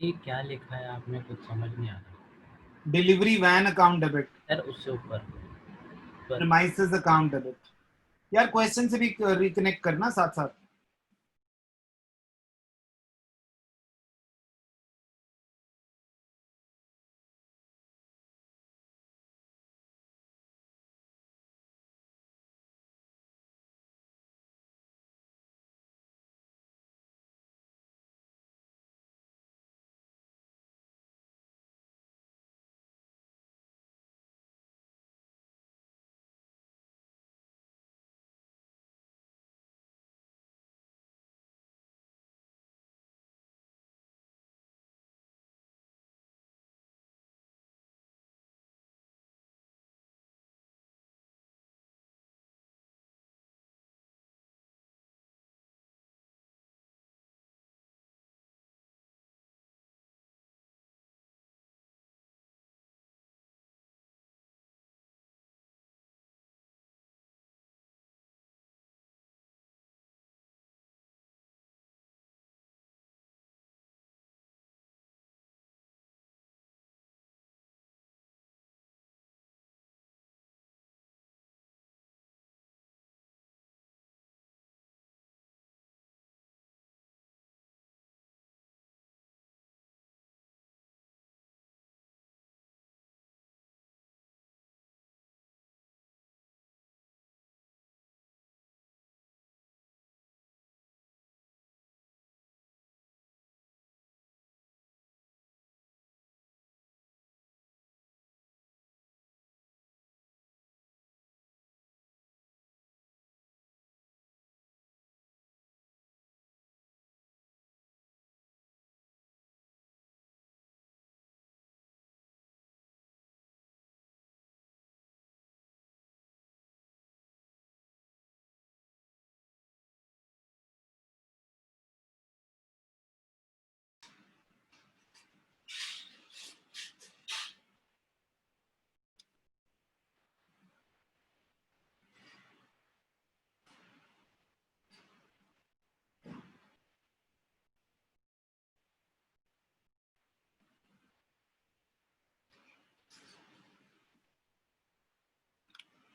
ये क्या लिखा है आपने, कुछ समझ नहीं आ रहा। डिलीवरी वैन अकाउंट डेबिट, यार उससे ऊपर प्रीमाइसेस अकाउंट डेबिट। यार क्वेश्चन से भी रिकनेक्ट करना साथ साथ।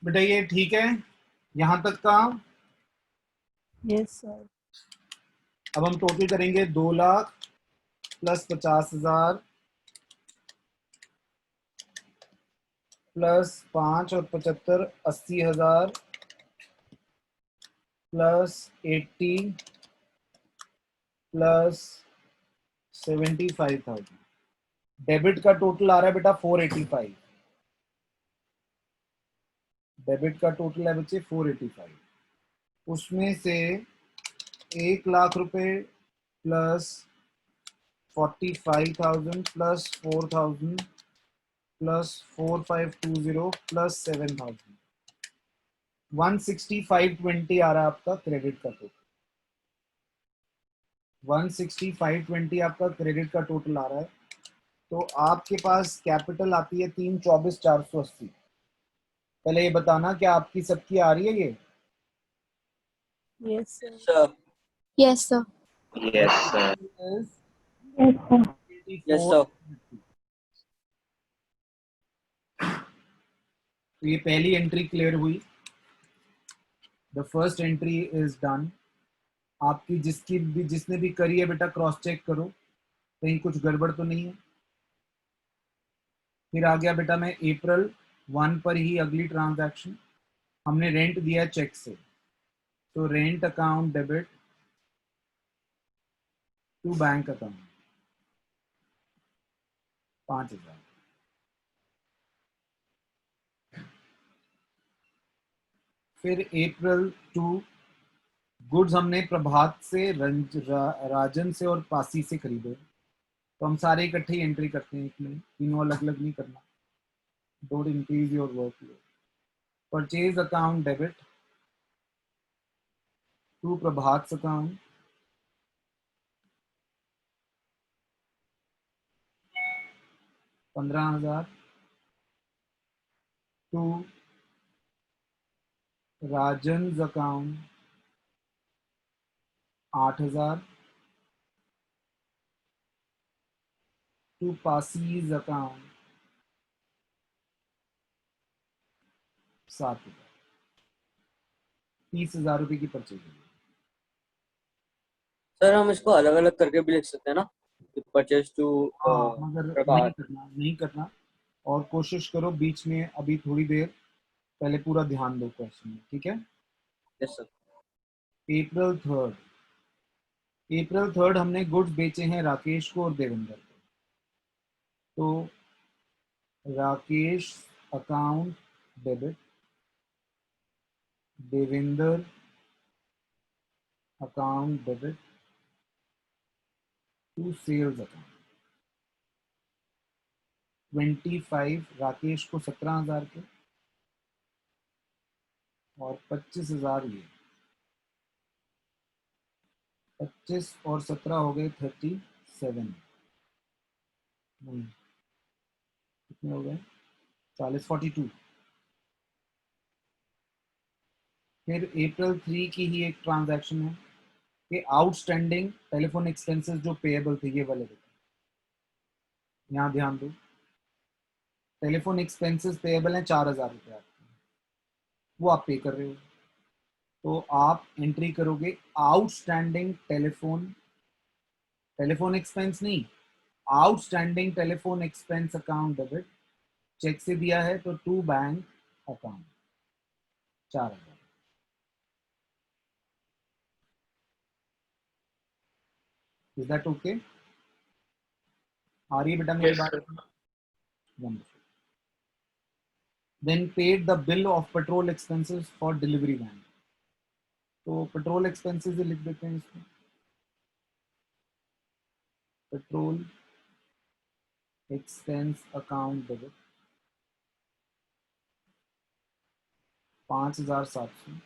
बेटा ये ठीक है यहां तक का। Yes sir. अब हम टोटल करेंगे 2 लाख प्लस 50,000 प्लस 5 और 75 80,000 प्लस 80 प्लस 75,000। डेबिट का टोटल आ रहा है बेटा 485। डेबिट का टोटल है बच्चे 485। उसमें से 1 लाख रुपए प्लस 45,000 प्लस 4,000 प्लस 4520 प्लस 7,000 16520 आ रहा है आपका क्रेडिट का टोटल। 16520 आपका क्रेडिट का टोटल आ रहा है। तो आपके पास कैपिटल आती है 324,480। पहले ये बताना क्या आपकी सबकी आ रही है ये? Yes sir. sir. Yes, sir. Yes, sir. Yes sir. Yes, sir. तो ये पहली एंट्री क्लियर हुई। The first entry is done. आपकी जिसने भी करी है बेटा क्रॉस चेक करो कहीं कुछ गड़बड़ तो नहीं है। फिर आ गया बेटा मैं अप्रैल 1 पर ही अगली ट्रांजैक्शन। हमने रेंट दिया चेक से, तो rent account debit to bank account 5,000। फिर अप्रैल 2 गुड्स हमने प्रभात से राजन से और पासी से खरीदे, तो हम सारे इकट्ठे ही एंट्री करते हैं इसमें, तीनों अलग अलग नहीं करना। Don't increase your workload. Purchase account debit to Prabhat account 15,000 to Rajan account 8,000 to पासीज अकाउंट 7,000, 30,000 रुपए की परचेज हुई। सर हम इसको अलग अलग करके भी लिख सकते हैं ना, परचेज टू हाँ, मगर प्रभात। नहीं करना। और कोशिश करो बीच में अभी थोड़ी देर पहले पूरा ध्यान दो क्वेश्चन में, ठीक है। Yes sir. अप्रैल 3 हमने गुड्स बेचे हैं राकेश को और देवेंद्र को। तो Rakesh account debit, Devendra account debit to sales account. 25 Rakesh को 17,000 के और 25,000 ये। 25 और 17 हो गए 37। नहीं, कितने हो गए? 40, 42। फिर April 3 की ही एक ट्रांजैक्शन है कि आउटस्टैंडिंग टेलीफोन एक्सपेंसेस जो पेएबल थे ये वाले थे। यहाँ ध्यान दो, टेलीफोन एक्सपेंसेस पेएबल हैं 4,000 रुपये आपके, वो आप पे कर रहे हो। तो आप एंट्री करोगे आउटस्टैंडिंग टेलीफोन एक्सपेंस नहीं, outstanding telephone expense account debit. Cheque से दिया है तो to bank account 4,000। Is that okay? आ रही है बेटा मेरी यस बात? Sir. Wonderful. Then paid the bill of petrol expenses for delivery van. तो पेट्रोल एक्सपेंसेस लिख देते हैं इसमें, petrol expense account debit 5,700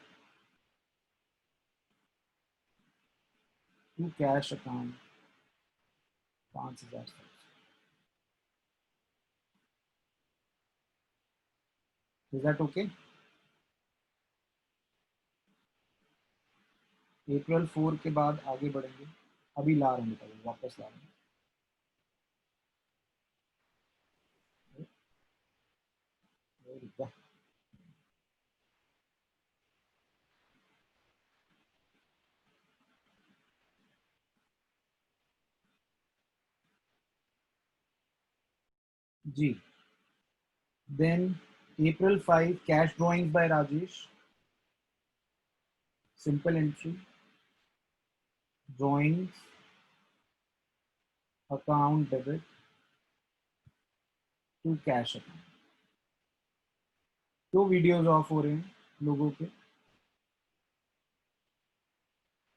to cash account 5,700। Is that okay? April 4 के बाद आगे बढ़ेंगे, अभी ला रहे हैं, वापस ला रहे हैं। Very good. Ji, then April 5 cash drawings by Rajesh, simple entry, drawings account debit to cash account। तो वीडियोस ऑफ हो रहे हैं लोगों के,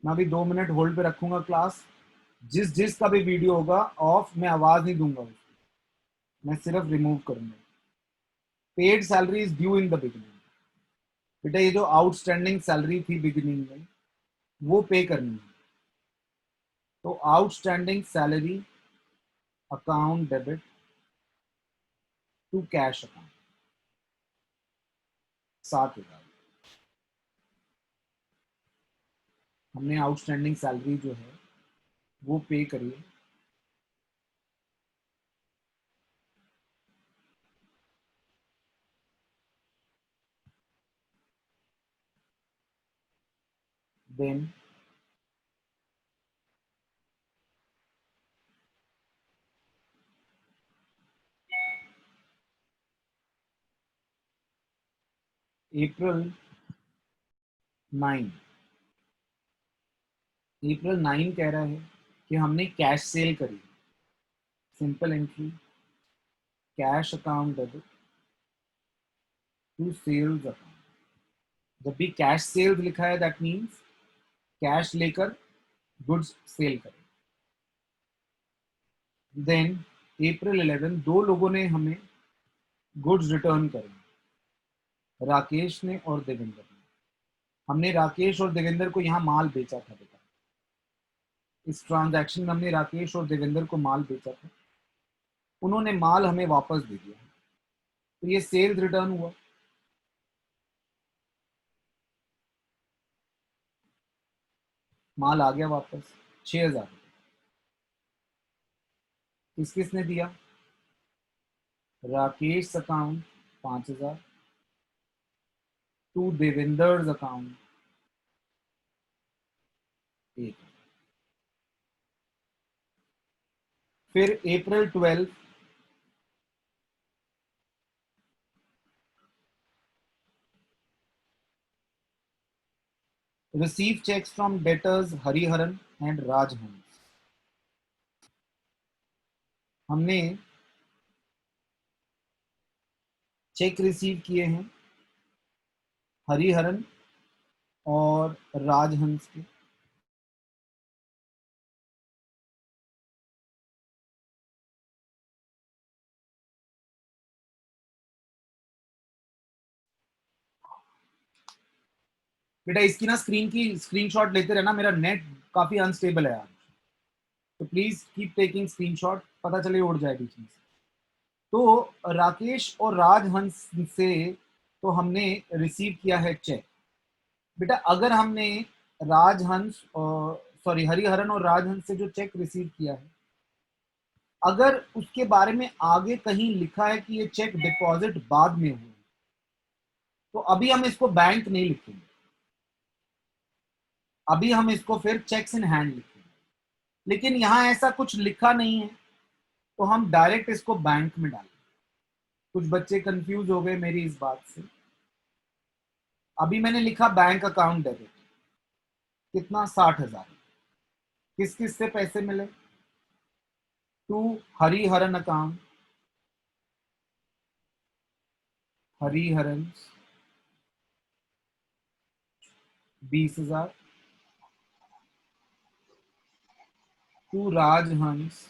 मैं अभी 2 मिनट होल्ड पे रखूंगा क्लास। जिसका भी वीडियो होगा ऑफ, मैं आवाज नहीं दूंगा उसको, मैं सिर्फ रिमूव करूंगा। Paid salary is due in the beginning. बेटा ये जो आउटस्टैंडिंग सैलरी थी बिगिनिंग में वो पे करनी है। तो outstanding salary account debit to cash account 7,000। हमने आउटस्टैंडिंग सैलरी जो है वो पे करी है। देन April 9 कह रहा है कि हमने कैश सेल करी। Simple entry, cash account debit to sales account. जब भी कैश सेल्स लिखा है दैट मीन्स कैश लेकर गुड्स सेल करें। देन April 11 दो लोगों ने हमें गुड्स रिटर्न करे, राकेश ने और देवेंद्र ने। हमने राकेश और देवेंद्र को यहाँ माल बेचा था बेटा, इस ट्रांजैक्शन में हमने राकेश और देवेंद्र को माल बेचा था, उन्होंने माल हमें वापस दे दिया, तो ये सेल्स रिटर्न हुआ। माल आ गया वापस 6,000। किस किसने दिया? Rakesh account 5,000 to Devendra account 1। फिर April 12 receive checks from debtors Hariharan and Rajhans. हमने चेक रिसीव किए हैं हरिहरन और राजहंस के। बेटा इसकी ना स्क्रीनशॉट लेते रहना, मेरा नेट काफी अनस्टेबल है आज, तो प्लीज कीप टेकिंग स्क्रीनशॉट, पता चले उड़ जाए बीच में से। तो राकेश और राजहंस से तो हमने रिसीव किया है चेक। बेटा अगर हमने राजहंस और सॉरी हरिहरन और राजहंस से जो चेक रिसीव किया है, अगर उसके बारे में आगे कहीं लिखा है कि ये चेक डिपॉजिट बाद में हुआ, तो अभी हम इसको बैंक नहीं लिखेंगे, अभी हम इसको फिर चेक्स इन हैंड लिखेंगे। लेकिन यहां ऐसा कुछ लिखा नहीं है, तो हम डायरेक्ट इसको बैंक में डालेंगे। कुछ बच्चे कंफ्यूज हो गए मेरी इस बात से। अभी मैंने लिखा बैंक अकाउंट डेबिट, कितना? 60,000। किस किस से पैसे मिले? To Hariharan account, Hariharan 20,000, to Rajhans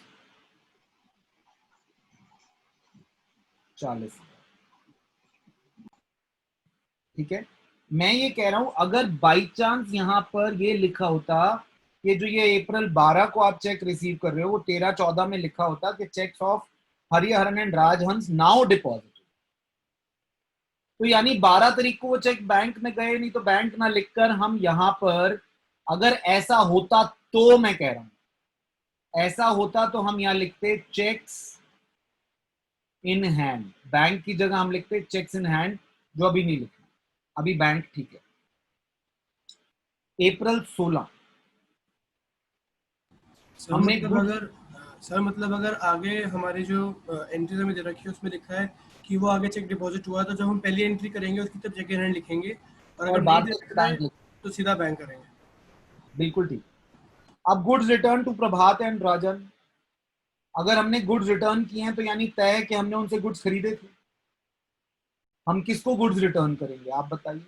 40,000। ठीक है, मैं ये कह रहा हूं अगर बाई चांस यहां पर ये लिखा होता, ये जो ये अप्रैल 12 को आप चेक रिसीव कर रहे हो, वो 13-14 में लिखा होता कि cheques of Hariharan and Rajhans now deposit, तो यानी 12 तारीख को वो चेक बैंक में गए नहीं, तो बैंक ना लिखकर हम यहां पर, अगर ऐसा होता तो मैं कह रहा हूं ऐसा होता तो हम यहां लिखते चेक्स इन हैंड, बैंक की जगह हम लिखते चेक्स इन हैंड, जो अभी नहीं लिखना, अभी बैंक ठीक है। अप्रैल 16 सर हमने मतलब अगर आगे हमारी जो एंट्री हमें दे रखी है उसमें लिखा है कि वो आगे चेक डिपॉजिट हुआ, तो जब हम पहली एंट्री करेंगे उसकी तब चेक इन हैंड लिखेंगे, और अगर नहीं बाद दे में रखा है बैंक तो सीधा बैंक करेंगे। बिल्कुल ठीक। अब goods return to Prabhat and Rajan, अगर हमने गुड्स रिटर्न किए हैं तो यानी तय है कि हमने उनसे गुड्स खरीदे थे। हम किसको गुड्स रिटर्न करेंगे आप बताइए?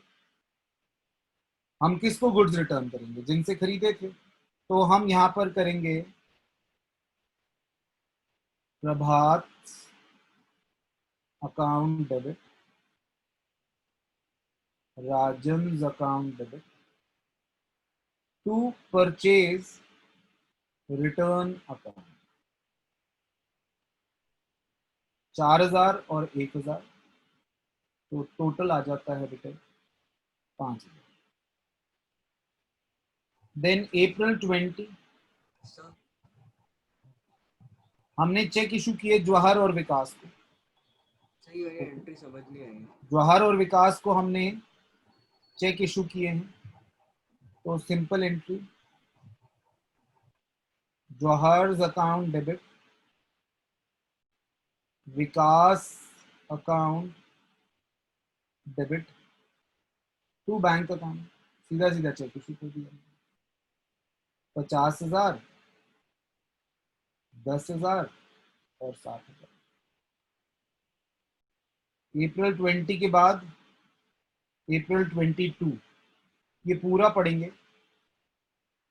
हम किसको गुड्स रिटर्न करेंगे? जिनसे खरीदे थे। तो हम यहां पर करेंगे Prabhat account debit, Rajan account debit to purchase return account, 4,000 और 1,000, तो टोटल आ जाता है बेटे 5,000। देन अप्रैल 20 हमने चेक इशू किए जवाहर और विकास को। सही है, एंट्री समझ नहीं आई। जवाहर और विकास को हमने चेक इशू किए हैं, तो simple entry Jawahar account debit, Vikas account debit to bank account, सीधा सीधा चेक इशू कर दिया। 50,000, 10,000 और 7,000। अप्रैल 20 के बाद अप्रैल 22 ये पूरा पढ़ेंगे।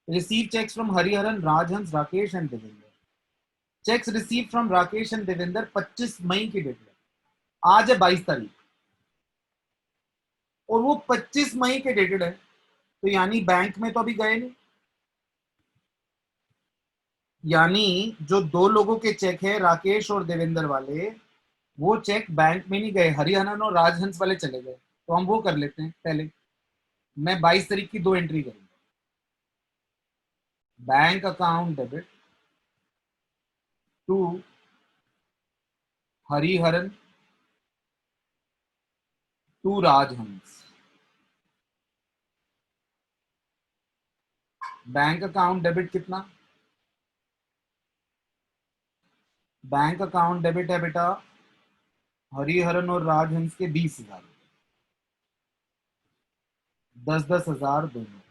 Receive cheques from Hariharan, Rajhans, Rakesh and Devendra. Cheques receive from Rakesh and Devendra 25 मई की डेट में, आज है 22 तारीख, और वो 25 मई के डेटेड है, तो यानी बैंक में तो अभी गए नहीं, यानी जो दो लोगों के चेक है राकेश और देवेंद्र वाले, वो चेक बैंक में नहीं गए, हरिहरन और राजहंस वाले चले गए। तो हम वो कर लेते हैं पहले, मैं 22 तारीख की 2 एंट्री करूंगा। Bank account debit to Hariharan to Rajhans. Bank account debit कितना? बैंक अकाउंट डेबिट है बेटा हरिहरन और राजहंस के 20,000, 10,000 दोनों।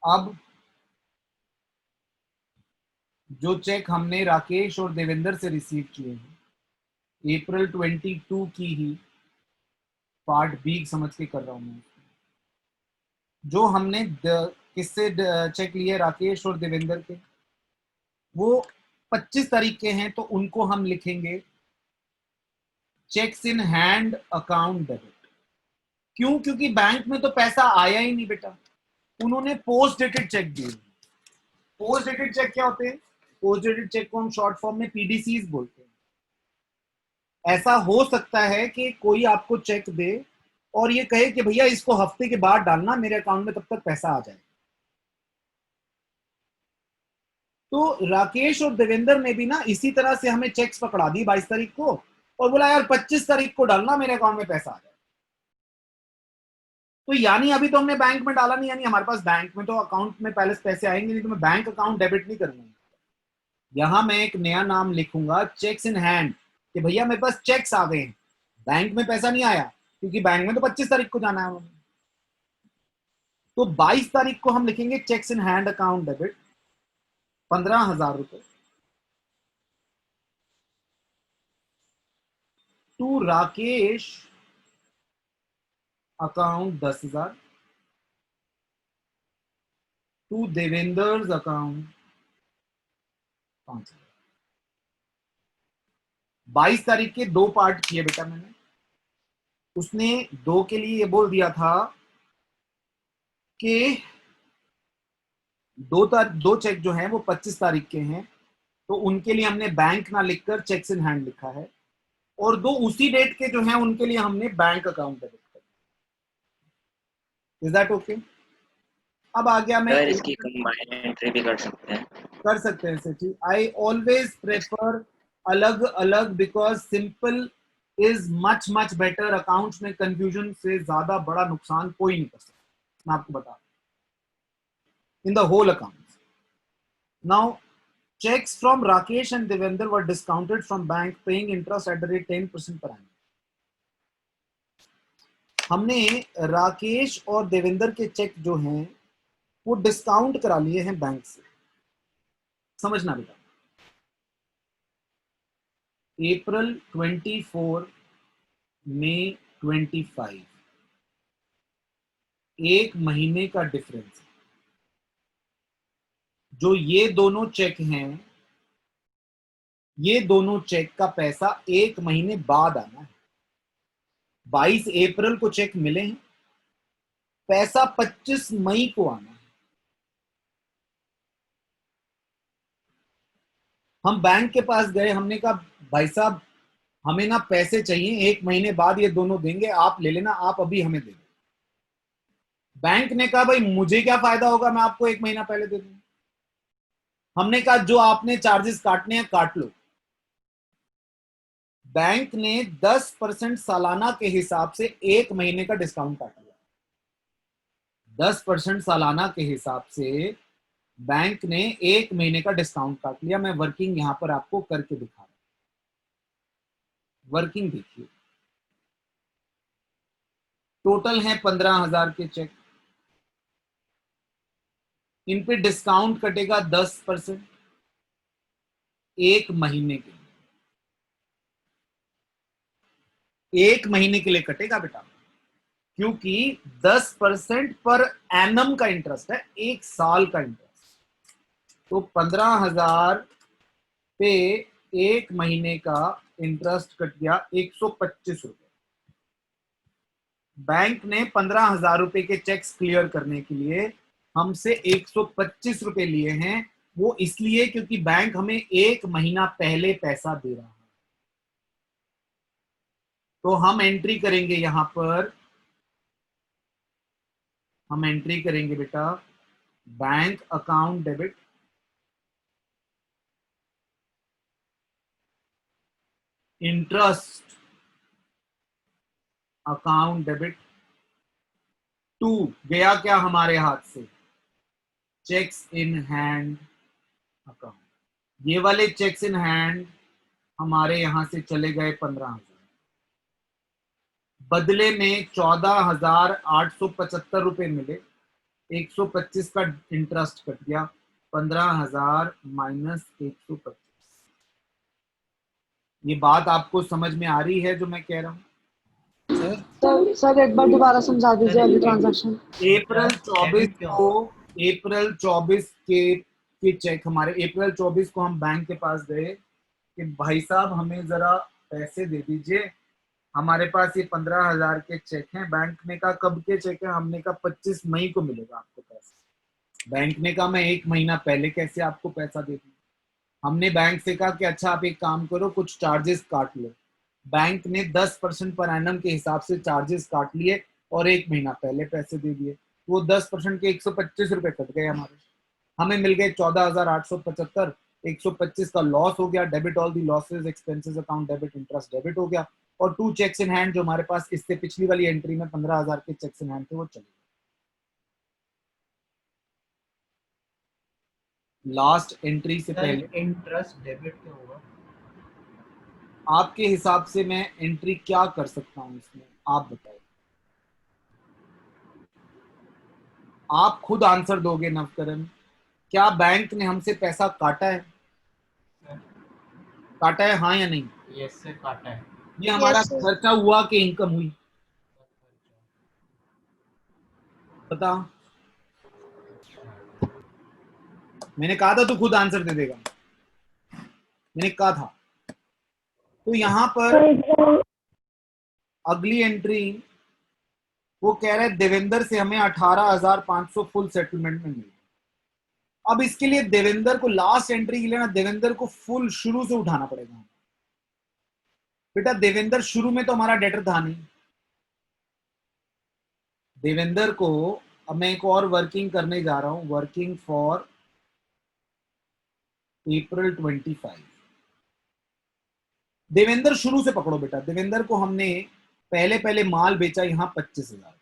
अब जो चेक हमने राकेश और देवेंद्र से रिसीव किए हैं अप्रैल 22 की ही पार्ट बी समझ के कर रहा हूं मैं। जो हमने किससे चेक लिए राकेश और देवेंद्र के, वो 25 तारीख के हैं, तो उनको हम लिखेंगे cheques in hand account debit. क्यों? क्योंकि बैंक में तो पैसा आया ही नहीं बेटा, उन्होंने पोस्ट डेटेड चेक दिए। पोस्ट डेटेड चेक क्या होते हैं? पोस्ट डेटेड चेक को हम शॉर्ट फॉर्म में पीडीसीज बोलते हैं। ऐसा हो सकता है कि कोई आपको चेक दे और ये कहे कि भैया इसको हफ्ते के बाद डालना, मेरे अकाउंट में तब तक पैसा आ जाए। तो राकेश और देवेंद्र ने भी ना इसी तरह से हमें चेक्स पकड़ा दी 22 तारीख को और बोला यार 25 तारीख को डालना, मेरे अकाउंट में पैसा आ जाए। तो यानी अभी तो हमने बैंक में डाला नहीं, यानी हमारे पास बैंक में तो अकाउंट में पहले पैसे आएंगे नहीं, तो मैं बैंक अकाउंट डेबिट नहीं करूंगा। यहां मैं एक नया नाम लिखूंगा चेक्स इन हैंड, कि भैया मेरे पास चेक्स आ गए हैं, बैंक में पैसा नहीं आया, क्योंकि बैंक में तो 25 तारीख को जाना है। तो 22 तारीख को हम लिखेंगे cheques in hand account debit 15,000 रुपए to Rakesh account 10,000 to Devendra account 5,000। 22 तारीख के 2 पार्ट किए बेटा मैंने। उसने 2 के लिए ये बोल दिया था कि दो चेक जो हैं वो 25 तारीख के हैं, तो उनके लिए हमने बैंक ना लिखकर चेक्स इन हैंड लिखा है, और 2 उसी डेट के जो हैं उनके लिए हमने बैंक अकाउंट डेबिट कर। Is that okay? अब आ गया मैं इसकी कंबाइंड एंट्री भी कर सकते हैं सर ठीक। आई ऑलवेज प्रेफर अलग अलग because simple is much better. Accounts में कंफ्यूजन से ज्यादा बड़ा नुकसान कोई नहीं कर सकता, मैं आपको बता in the whole account. Now checks from Rakesh and Devendra were discounted from bank paying interest at the rate 10% per annum. हमने राकेश और देवेंद्र के चेक जो हैं वो डिस्काउंट करा लिए हैं बैंक से। समझना बेटा, अप्रैल 24 मई 25 एक महीने का डिफरेंस। जो ये दोनों चेक हैं, ये दोनों चेक का पैसा 1 महीने बाद आना है। 22 अप्रैल को चेक मिले हैं, पैसा 25 मई को आना है। हम बैंक के पास गए, हमने कहा भाई साहब हमें ना पैसे चाहिए, 1 महीने बाद ये दोनों देंगे, आप ले लेना, आप अभी हमें दे दो। बैंक ने कहा भाई मुझे क्या फायदा होगा, मैं आपको 1 महीना पहले दे दूंगा। हमने कहा जो आपने चार्जेस काटने हैं काट लो। बैंक ने 10% सालाना के हिसाब से 1 महीने का डिस्काउंट काट लिया। 10% सालाना के हिसाब से बैंक ने 1 महीने का डिस्काउंट काट लिया। मैं वर्किंग यहां पर आपको करके दिखा रहा हूं, वर्किंग देखिए। टोटल है 15,000 के चेक, इन पे डिस्काउंट कटेगा 10% 1 महीने के लिए। 1 महीने के लिए कटेगा बेटा, क्योंकि 10% पर एनम का इंटरेस्ट है, 1 साल का इंटरेस्ट। तो 15,000 पे 1 महीने का इंटरेस्ट कट गया 125 रुपए। बैंक ने 15,000 रुपए के चेक्स क्लियर करने के लिए हमसे 125 रुपए लिए हैं। वो इसलिए क्योंकि बैंक हमें 1 महीना पहले पैसा दे रहा है। तो हम एंट्री करेंगे, यहां पर हम एंट्री करेंगे बेटा bank account debit interest account debit to गया क्या हमारे हाथ से, चेक्स इन हैंड अकाउंट। ये वाले चेक्स इन हैंड हमारे यहां से चले गए 15,000, बदले में 14,875 रुपए मिले, 125 का इंटरेस्ट कट गया, 15,000 माइनस 125। ये बात आपको समझ में आ रही है जो मैं कह रहा हूं? सर एक बार दोबारा समझा दीजिए अभी ट्रांजैक्शन। अप्रैल 24 के चेक हमारे, अप्रैल 24 को हम बैंक के पास गए कि भाई साहब हमें जरा पैसे दे दीजिए, हमारे पास ये 15,000 के चेक हैं। बैंक ने कहा कब के चेक है? हमने कहा 25 मई को मिलेगा आपको पैसा। बैंक ने कहा मैं 1 महीना पहले कैसे आपको पैसा दे दूं? हमने बैंक से कहा कि अच्छा आप एक काम करो, कुछ चार्जेस काट लो। बैंक ने 10% पर एनम के हिसाब से चार्जेस काट लिए और 1 महीना पहले पैसे दे दिए। वो 10% के 125 रुपए कट गए हमारे, हमें मिल गए 14,875। 125 का लॉस हो गया, debit all the losses expenses account debit, interest debit हो गया। और 2 चेक्स इन हैंड जो हमारे पास इससे पिछली वाली एंट्री में 15,000 के चेक्स इन हैंड थे वो चले गए। लास्ट एंट्री से पहले इंटरेस्ट डेबिट क्या होगा? आपके हिसाब से मैं एंट्री क्या कर सकता हूं इसमें, आप बताइए। आप खुद आंसर दोगे नवकरण। क्या बैंक ने हमसे पैसा काटा है? काटा है हाँ या नहीं? यस से काटा है। ये हमारा Yes, sir. खर्चा हुआ कि इनकम हुई? बता। मैंने कहा था तू खुद आंसर दे देगा, मैंने कहा था। तो यहां पर अगली एंट्री वो कह रहे हैं देवेंद्र से हमें 18,500 फुल सेटलमेंट में मिली। अब इसके लिए देवेंद्र को लास्ट एंट्री के लिए ना देवेंद्र को फुल शुरू से उठाना पड़ेगा। बेटा देवेंद्र शुरू में तो हमारा डेटर था नहीं। देवेंद्र को अब मैं एक और वर्किंग करने जा रहा हूं, वर्किंग फॉर अप्रैल 25। देवेंद्र शुरू से पकड़ो बेटा। देवेंद्र को हमने पहले पहले माल बेचा यहां 25,000,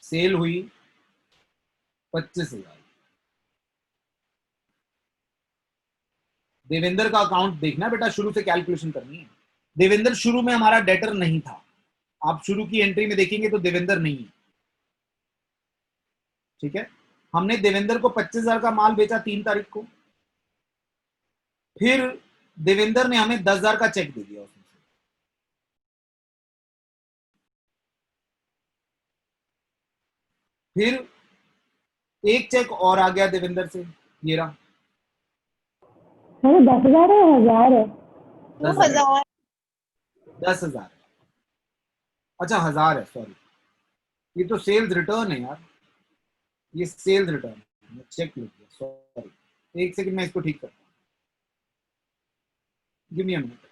सेल हुई 25,000। देवेंद्र का अकाउंट देखना बेटा, शुरू से कैलकुलेशन करनी है। देवेंद्र शुरू में हमारा डेटर नहीं था, आप शुरू की एंट्री में देखेंगे तो देवेंद्र नहीं है, ठीक है। हमने देवेंद्र को 25,000 का माल बेचा 3 तारीख को, फिर देवेंद्र ने हमें 10,000 का चेक दे दिया उसमें से। फिर एक चेक और आ गया देवेंद्र से, ये रहा 10,000 है 1,000 है? 10,000। 10,000 अच्छा 1,000 है, सॉरी ये तो सेल्स रिटर्न है यार, ये सेल्स रिटर्न है, चेक लिख दिया, सॉरी। एक सेकंड मैं इसको ठीक करता हूँ, गिव मी अ मिनट,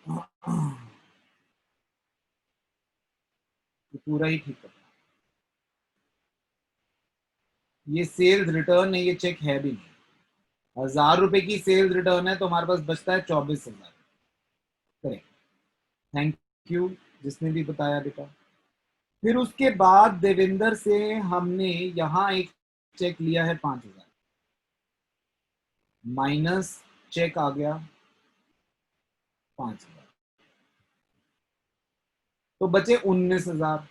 पूरा ही ठीक करता हूँ। ये सेल्स रिटर्न है, ये चेक है भी नहीं। 1,000 रुपए की सेल्स रिटर्न है तो हमारे पास बचता है 24,000। करेक्ट, थैंक यू जिसने भी बताया बेटा। फिर उसके बाद देवेंद्र से हमने यहां एक चेक लिया है 5,000, माइनस चेक आ गया 5,000, तो बचे 19,000।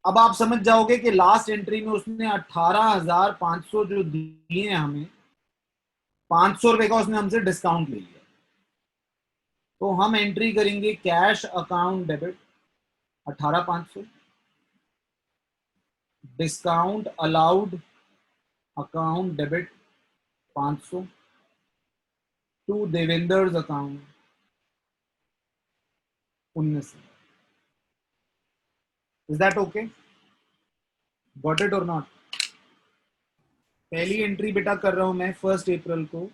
अब आप समझ जाओगे कि लास्ट एंट्री में उसने 18,500 जो दिए हैं हमें, 500 रुपए का उसने हमसे डिस्काउंट ले लिया। तो हम एंट्री करेंगे cash account debit 18,500, discount allowed account debit 500 to Devendra's account 19,000। Is that okay? Got it और नॉट? पहली एंट्री बेटा कर रहा हूं मैं 1 अप्रैल को,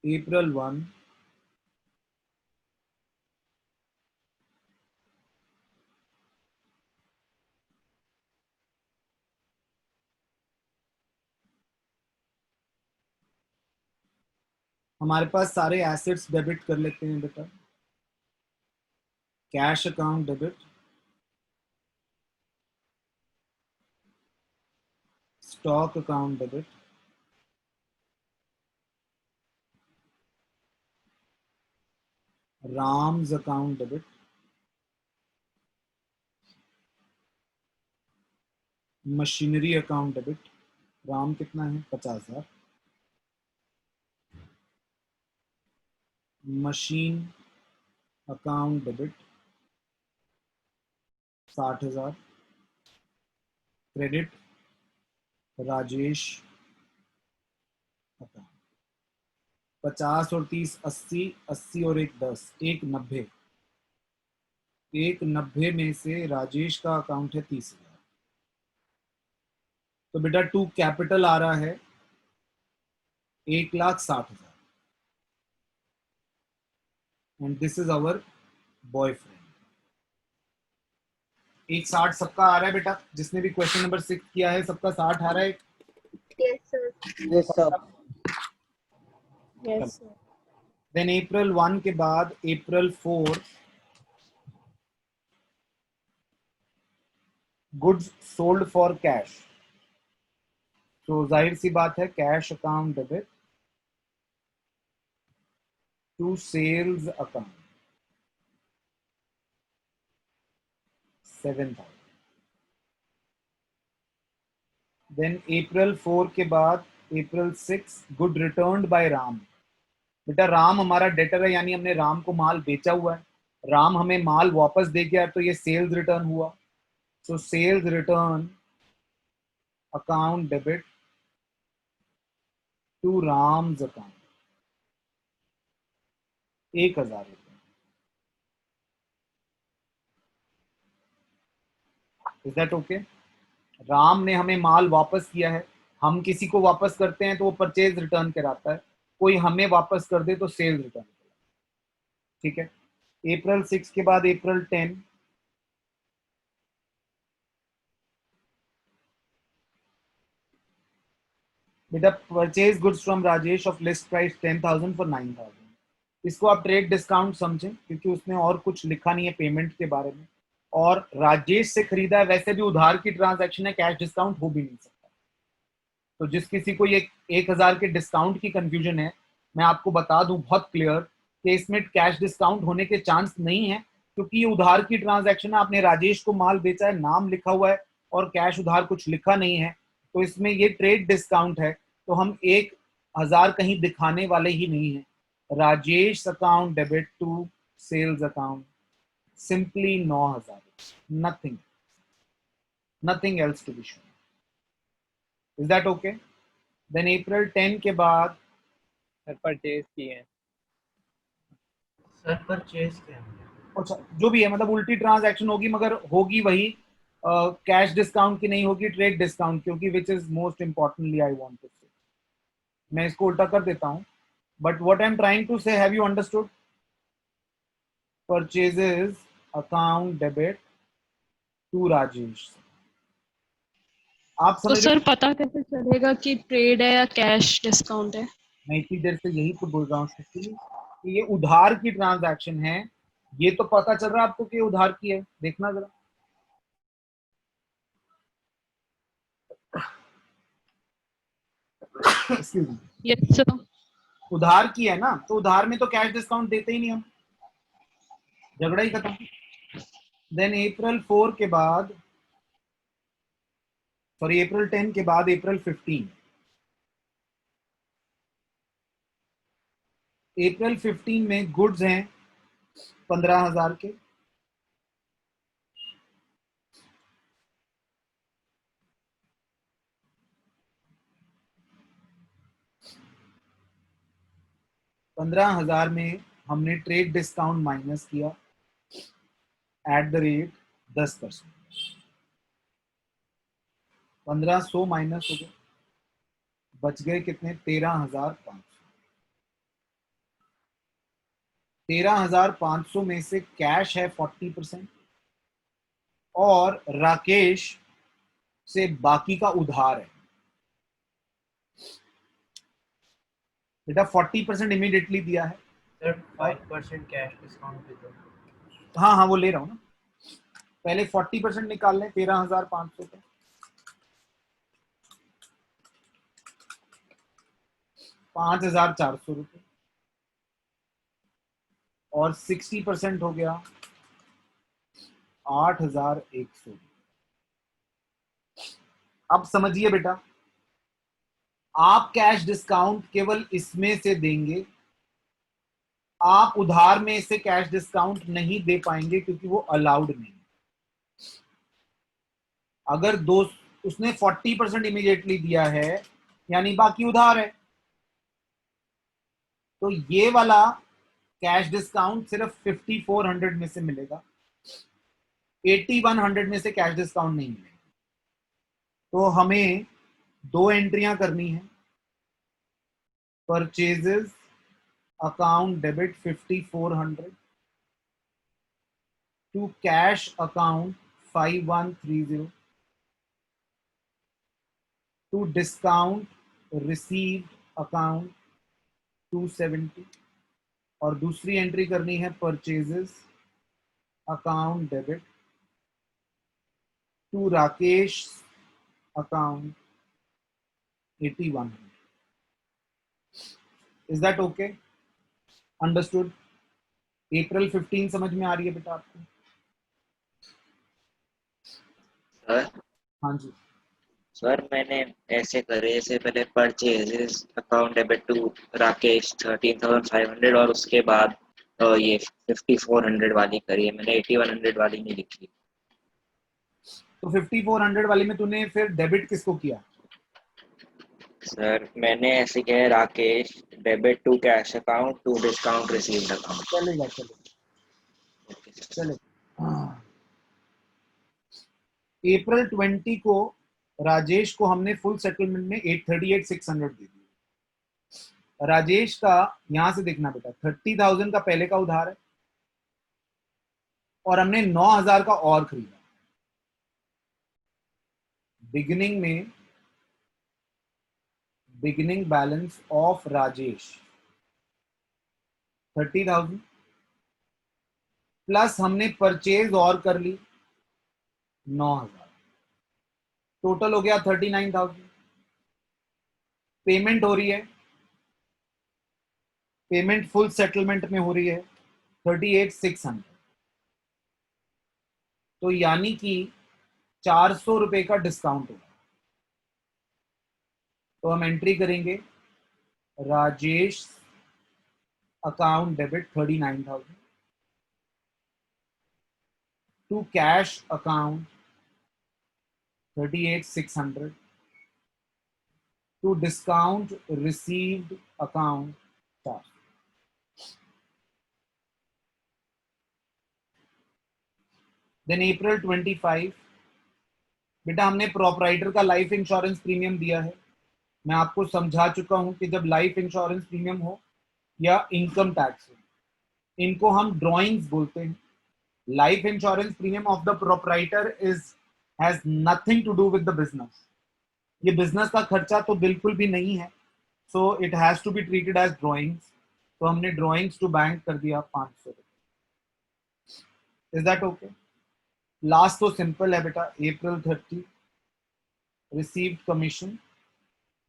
अप्रैल 1, हमारे पास सारे एसेट्स डेबिट कर लेते हैं बेटा। Cash account debit, stock account debit, Ram's account debit, machinery account debit. Ram कितना है? 50,000। Machine account debit 60,000। Credit Rajesh account 50 और 30 80, 80 और 1 10, 190। 190 में से राजेश का अकाउंट है 30,000। तो बेटा टू कैपिटल आ रहा है 1,60,000 and this is our boyfriend. 1,60 सबका आ रहा है बेटा, जिसने भी क्वेश्चन नंबर 6 किया है सबका 60 आ रहा है। Yes sir. Yes sir. Then April 1 के बाद April 4 goods sold for cash. तो जाहिर सी बात है cash account debit to sales account 7,000। Then April 4 के बाद April 6 good returned by Ram. बेटा राम हमारा डेटर है, यानी हमने राम को माल बेचा हुआ है, राम हमें माल वापस दे गया, तो ये सेल्स रिटर्न हुआ। So sales return account debit to Ram's account 1,000 रुपये। Is that okay? राम ने हमें माल वापस किया है, हम किसी को वापस करते हैं तो वो परचेज रिटर्न कराता है, कोई हमें वापस कर दे तो सेल्स रिटर्न। ठीक है। अप्रैल 6 के बाद अप्रैल 10 बेटा purchase goods from Rajesh of list price 10,000 for 9,000। इसको आप ट्रेड डिस्काउंट समझें क्योंकि उसमें और कुछ लिखा नहीं है पेमेंट के बारे में, और राजेश से खरीदा है, वैसे भी उधार की ट्रांजैक्शन है, कैश डिस्काउंट हो भी नहीं सकता। तो जिस किसी को ये 1,000 के डिस्काउंट की कंफ्यूजन है, मैं आपको बता दूं बहुत क्लियर कि इसमें कैश डिस्काउंट होने के चांस नहीं है, क्योंकि ये उधार की ट्रांजैक्शन है। आपने राजेश को माल बेचा है, नाम लिखा हुआ है और कैश उधार कुछ लिखा नहीं है, तो इसमें ये ट्रेड डिस्काउंट है। तो हम 1,000 कहीं दिखाने वाले ही नहीं है। Rajesh account debit to sales account simply 9,000, nothing else to be shown. Is that okay? Then April 10 के बाद सर परचेज किए हैं। सर परचेज क्या है? अच्छा जो भी है, मतलब उल्टी ट्रांजैक्शन होगी मगर होगी वही, कैश डिस्काउंट की नहीं होगी, ट्रेड डिस्काउंट, क्योंकि which is most importantly I want to say. मैं इसको उल्टा कर देता हूं, but what I am trying to say, have you understood? Purchases account debit to Rajesh. आप तो समझ सर पता कैसे चलेगा कि ट्रेड है या कैश डिस्काउंट है? मैं इतनी देर से यही तो बोल रहा हूँ कि ये उधार की ट्रांजैक्शन है, ये तो पता चल रहा है आपको कि ये उधार की है। देखना जरा, एक्सक्यूज मी, यस सर। उधार की है ना, तो उधार में तो कैश डिस्काउंट देते ही नहीं हम, झगड़ा ही खत्म। देन अप्रैल 4 के बाद, सॉरी अप्रैल 10 के बाद अप्रैल 15। अप्रैल 15 में गुड्स हैं 15,000 के, $15,000 में हमने ट्रेड डिस्काउंट माइनस किया एट द रेट 10%। 1,500 माइनस हो गए, बच गए कितने? 13,500। 13,500 में से कैश है 40% और राकेश से बाकी का उधार है। बेटा 40% इमीडिएटली दिया है। सर 5% कैश डिस्काउंट भी दो। हाँ हाँ वो ले रहा हूँ ना, पहले 40% निकाल लें 13,500 का, 5,400 रुपये, और 60% हो गया 8,100। अब समझिए बेटा, आप कैश डिस्काउंट केवल इसमें से देंगे, आप उधार में से कैश डिस्काउंट नहीं दे पाएंगे क्योंकि वो अलाउड नहीं। अगर उसने 40% इमीडिएटली दिया है यानी बाकी उधार है, तो ये वाला कैश डिस्काउंट सिर्फ 5400 में से मिलेगा, 8100 में से कैश डिस्काउंट नहीं मिलेगा। तो हमें 2 एंट्रियां करनी है, purchases account debit 5400 to cash account 5130 to discount received account 270, और दूसरी एंट्री करनी है purchases account debit to Rakesh account 8100। Is that okay? Understood? April 15 समझ में आ रही है बेटा आपको? सर हाँ जी। सर मैंने ऐसे करे, जैसे पहले purchases account debit to Rakesh 13,500 और उसके बाद ये 5400 वाली करी है मैंने, 8100 वाली नहीं लिखी। तो 5400 वाली में तूने फिर डेबिट किसको किया? सर मैंने ऐसे किया है, Rakesh debit to cash account to discount received account. चलेगा चलेगा। अप्रैल 20 को राजेश को हमने फुल सेटलमेंट में 838,600 दे दिया। राजेश का यहां से देखना बेटा, 30,000 का पहले का उधार है और हमने 9,000 का और खरीदा। Beginning balance of Rajesh 30,000 plus हमने परचेज और कर ली 9,000, टोटल हो गया 39,000। पेमेंट हो रही है, पेमेंट फुल सेटलमेंट में हो रही है 38,600। तो यानी कि 400 रुपए का डिस्काउंट होगा। तो हम एंट्री करेंगे Rajesh account debit 39,000 to cash account 38,600 to discount received account 400। Then April 25 बेटा हमने प्रोपराइटर का लाइफ इंश्योरेंस प्रीमियम दिया है। मैं आपको समझा चुका हूं कि जब लाइफ इंश्योरेंस प्रीमियम हो या इनकम टैक्स हो, इनको हम ड्रॉइंग्स बोलते हैं। Life insurance premium of the proprietor has nothing to do with the business. ये बिजनेस का खर्चा तो बिल्कुल भी नहीं है, so it has to be treated as drawings. तो हमने ड्रॉइंग्स टू बैंक कर दिया 500 रुपए। Is that okay? लास्ट तो सिंपल है बेटा, April 30 received commission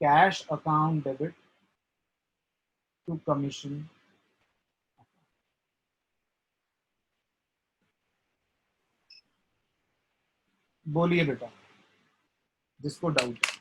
cash account debit to commission. बोलिए बेटा जिसको डाउट है।